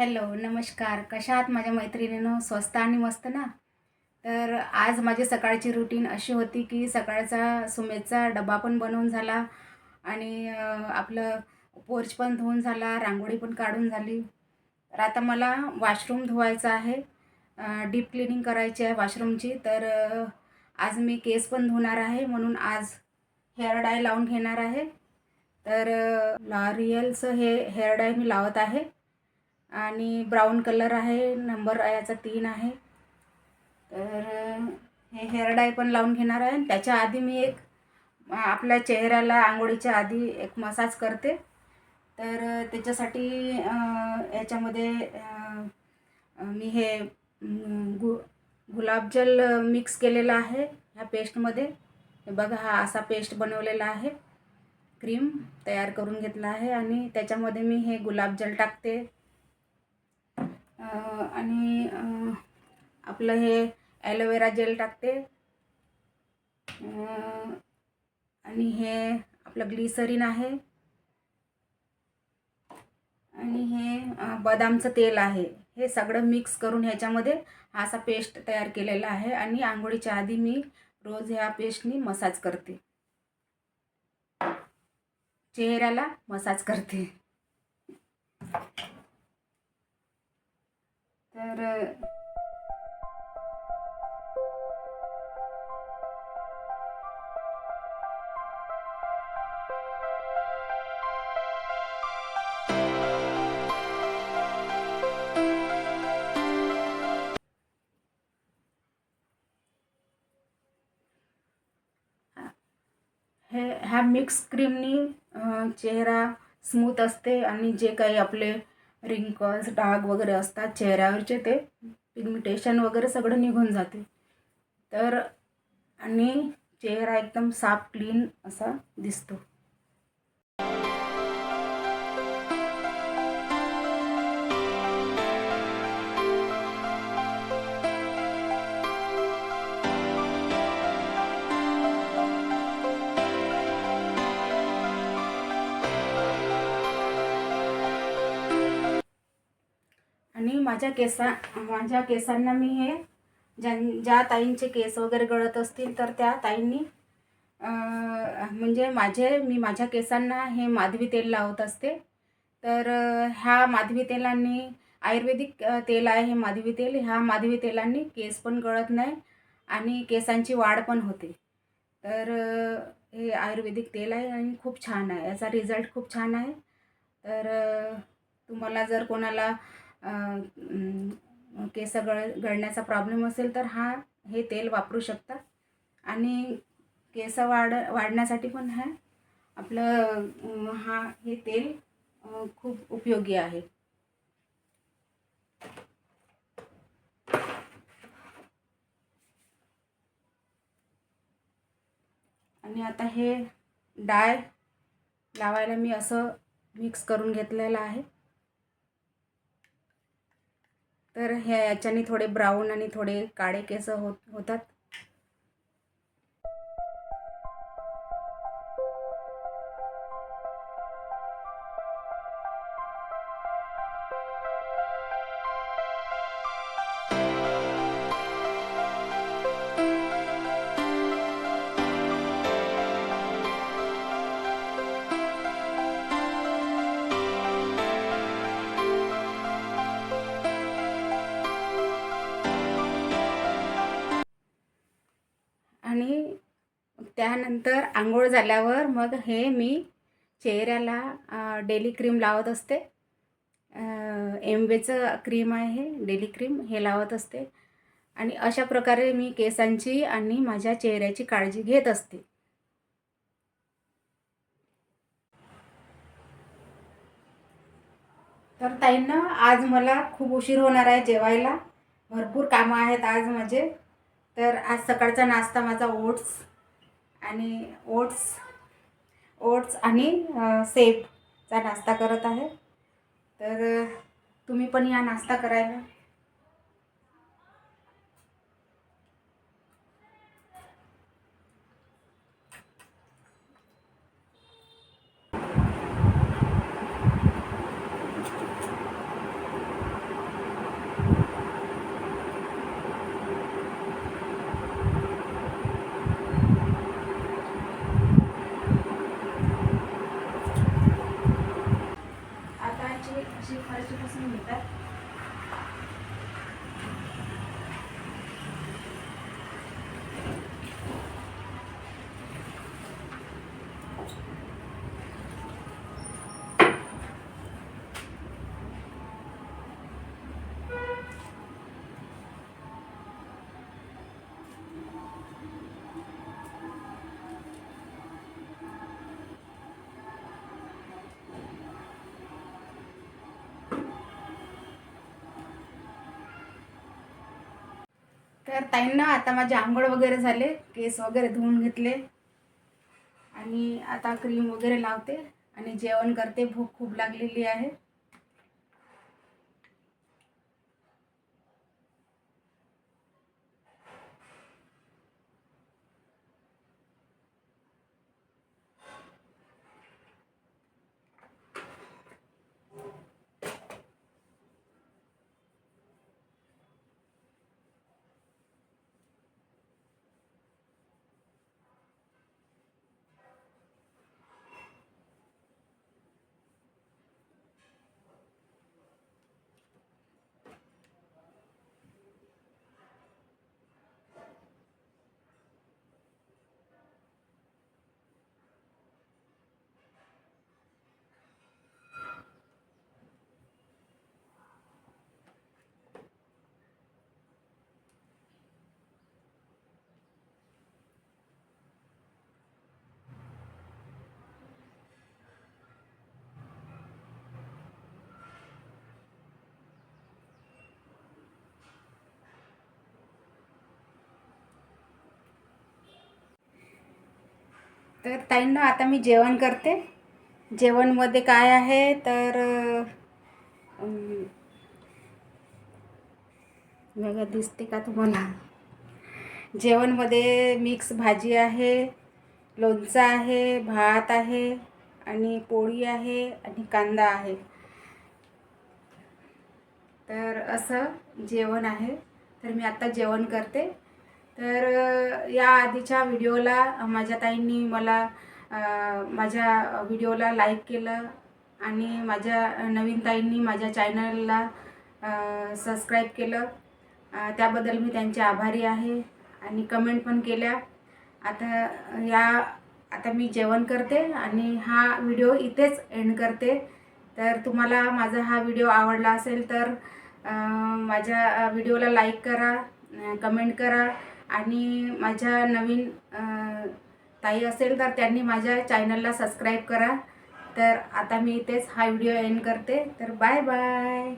Hello, नमस्कार. कशा आहात माझ्या मैत्रिणींनो? स्वस्त आणि मस्त ना? तर आज माझी सकाळची रुटीन अशी होती, की सकाळचा सुमेचा डबा पण बनवून झाला आणि आपलं पोर्च पण धुवून झाला, रांगोळी पण काढून झाली. तर आता मला वॉशरूम धुवायचं आहे. डीप क्लीनिंग करायची आहे वॉशरूमची. तर आज मी केस पण धुणार आहे, म्हणून आज हेअर डाय लावून घेणार आहे. तर लॉरियलचं हे हेअर डाय मी लावत आहे आणि ब्राऊन कलर आहे, नंबर याचा 3 आहे. तर हे हेअर डाय पण लावून घेणार आहे आणि त्याच्या आधी मी एक आपल्या चेहऱ्याला अंघोळीच्या आधी एक मसाज करते. तर त्याच्यासाठी याच्यामध्ये मी हे गुलाबजल मिक्स केलेलं आहे ह्या पेस्टमध्ये. हे बघा, हा असा पेस्ट बनवलेला आहे, क्रीम तयार करून घेतला आहे आणि त्याच्यामध्ये मी हे गुलाबजल टाकते आणि आपलं हे ॲलोवेरा जेल टाकते आणि हे आपलं ग्लिसरीन आहे आणि हे बदामचं तेल आहे. हे सगळं मिक्स करून ह्याच्यामध्ये हा असा पेस्ट तयार केलेला आहे आणि आंघोळीच्या आधी मी रोज ह्या पेस्टनी मसाज करते, चेहऱ्याला मसाज करते. तर ह्या मिक्स क्रीमनी चेहरा स्मूथ असते आणि जे काही आपले रिंकल्स, डाग वगैरे असतात चेहऱ्यावरचे, ते पिगमेंटेशन वगैरे सगळं निघून जाते. तर आणि चेहरा एकदम साफ, क्लीन असा दिसतो. आणि माझ्या केसांना मी हे ज्या ताईंचे केस वगैरे गळत असतील तर त्या ताईंनी म्हणजे मी माझ्या केसांना हे माधवी तेल लावत असते. तर ह्या माधवी तेलांनी, आयुर्वेदिक तेल आहे हे माधवी तेल, ह्या माधवी तेलांनी केस पण गळत नाही आणि केसांची वाढ पण होते. तर हे आयुर्वेदिक तेल आहे आणि खूप छान आहे, याचा रिझल्ट खूप छान आहे. तर तुम्हाला जर कोणाला केस गळण्याचा प्रॉब्लेम असेल तर हे तेल वापरू शकता आणि केस वाढण्यासाठी पण आपलं हे तेल खूप उपयोगी आहे. आणि आता हे डाय लावायला मी असं मिक्स करून घेतलेलं आहे. तर याच्याने थोडे ब्राऊन आणि थोडे काळे केस होतात. आणि त्यानंतर आंघोळ झाल्यावर मग हे मी चेहऱ्याला डेली क्रीम लावत असते. एमवेचं क्रीम आहे हे, डेली क्रीम हे लावत असते आणि अशा प्रकारे मी केसांची आणि माझ्या चेहऱ्याची काळजी घेत असते. तर ताईंना, आज मला खूप उशीर होणार आहे जेवायला. भरपूर कामं आहेत आज माझे. तर आज सकाळचा नाश्ता माझा आणि ओट्स आणि सेबचा नाश्ता करत आहे. तर तुम्ही पण या नाश्ता करायला. तर ताईंना आता माझे आंघोळ वगैरे झाले, केस वगैरे धुवून घेतले आणि आता क्रीम वगैरे लावते आणि जेवण करते. भूक खूप लागलेली आहे. तर ताईंना आता मी जेवण करते. जेवणमध्ये काय आहे तर बघा, दिसते का तुम्हाला? जेवणमध्ये मिक्स भाजी आहे, लोणचं आहे, भात आहे आणि पोळी आहे आणि कांदा आहे. तर असं जेवण आहे. तर मी आता जेवण करते. तर या आधीच्या व्हिडिओला माझ्या ताईंनी मला माझ्या व्हिडिओला लाईक केलं आणि माझ्या नवीन ताईंनी माझ्या चॅनलला सबस्क्राईब केलं. त्याबद्दल मी त्यांचे आभारी आहे आणि कमेंट पण केल्या. आता मी जेवण करते आणि हा व्हिडिओ इथेच एंड करते. तर तुम्हाला माझा हा व्हिडिओ आवडला असेल तर माझ्या व्हिडिओला लाईक करा, कमेंट करा आणि माझ्या नवीन ताई असेल तर त्यांनी माझ्या चॅनलला सबस्क्राईब करा. तर आता मी इथेच हा व्हिडिओ एंड करते. तर बाय बाय.